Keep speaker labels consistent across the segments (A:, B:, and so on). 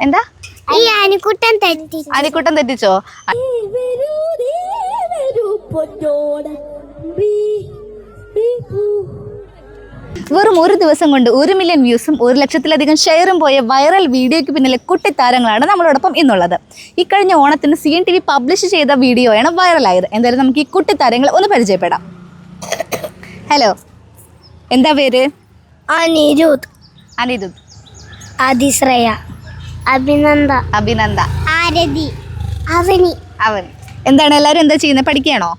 A: എന്താ
B: ആനിക്കുട്ടൻ
A: തെറ്റിച്ചോ? വെറും ഒരു ദിവസം കൊണ്ട് 1 മില്യൺ വ്യൂസും 1 ലക്ഷത്തിലധികം ഷെയറും പോയ വൈറൽ വീഡിയോയ്ക്ക് പിന്നിലെ കുട്ടിത്താരങ്ങളാണ് നമ്മളോടൊപ്പം ഇന്നുള്ളത്. ഈ കഴിഞ്ഞ ഓണത്തിന് CNTV പബ്ലിഷ് ചെയ്ത വീഡിയോയാണ് വൈറലായത്. എന്തായാലും നമുക്ക് ഈ കുട്ടിത്താരങ്ങളെ ഒന്ന് പരിചയപ്പെടാം. ഹലോ, എന്താ പേര്?
B: അനിരുദ്ധ്,
A: അതിശ്രയ, അഭിനന്ദ,
B: ആരതി,
A: അവൻ. എന്താണ് എല്ലാവരും എന്താ ചെയ്യുന്നത്? പഠിക്കുകയാണോ?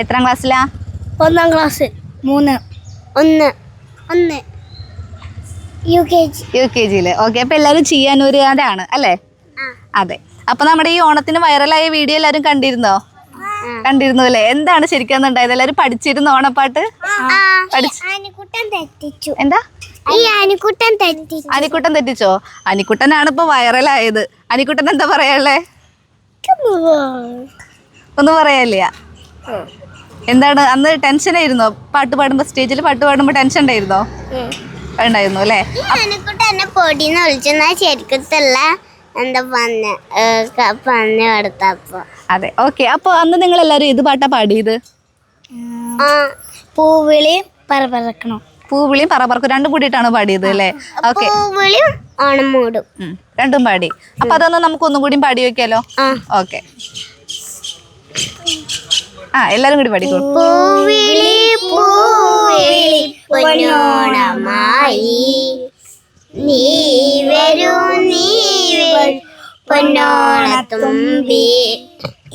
A: എത്രാം ക്ലാസ്സിലാ?
B: 1ാം ക്ലാസ്. 1
A: UKG. ഓക്കെ, അപ്പൊ എല്ലാവരും ചെയ്യാനൊരു അതാണ് അല്ലേ? അതെ. അപ്പൊ നമ്മുടെ ഈ ഓണത്തിന് വൈറലായ വീഡിയോ എല്ലാവരും കണ്ടിരുന്നു അല്ലേ? എന്താണ് ശരിക്കും ഉണ്ടായത്? എല്ലാവരും പഠിച്ചിരുന്നു ഓണപ്പാട്ട്? എന്താ? അനിക്കുട്ടൻ തെറ്റിച്ചോ? അനിക്കുട്ടനാണ് ഇപ്പൊ വൈറലായത്. അനിക്കുട്ടൻ എന്താ പറയാനുള്ളേ? ഒന്നും പറയാനില്ല. എന്താണ് അന്ന് ടെൻഷൻ ആയിരുന്നോ? പാട്ട് പാടുമ്പോ, സ്റ്റേജിൽ പാട്ട് പാടുമ്പോ ടെൻഷൻ ഉണ്ടായിരുന്നോ? ഉണ്ടായിരുന്നു അല്ലേ?
B: പൊടിന്ന് വിളിച്ചെന്നാ ശരിക്കത്തല്ല എന്താ പറഞ്ഞെടുത്തപ്പോ.
A: അതെ, ഓക്കെ. അപ്പൊ അന്ന് നിങ്ങൾ എല്ലാരും ഏത് പാട്ടാ പാടിയത്?
B: പൂവിളി പറക്കണം.
A: പൂവിളിയും പറക്കും രണ്ടും കൂടിയിട്ടാണ് പാടിയത് അല്ലേ? ഓക്കെ,
B: ഓണം മൂടും
A: രണ്ടും പാടി. അപ്പൊ അതൊന്ന് നമുക്ക് ഒന്നും കൂടി പാടി വെക്കാലോ? ഓക്കെ, എല്ലാരും കൂടി പാടിക്കോ.
B: പൂവിളി പൂവിളി പൊന്നോണമായി നീ വരൂ പൊന്നോണത്തുമ്പി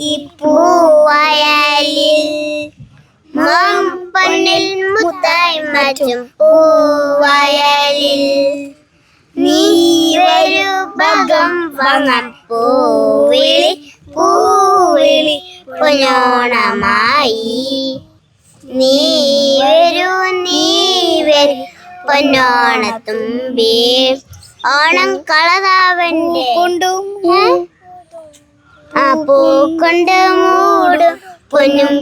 B: ഈ പൂവയലിൽ പൊന്നിൽ മുത്തായി മറ്റും പൂവയലിൽ നീ വരൂ ഭഗം പൂവിളി പൂവിളി പൊന്നോണമായി നീ വരൂ പൊന്നോണത്തുമ്പി ഓണം കളതാവന്റെ പൂക്കൊണ്ട് മൂടും പൊന്നും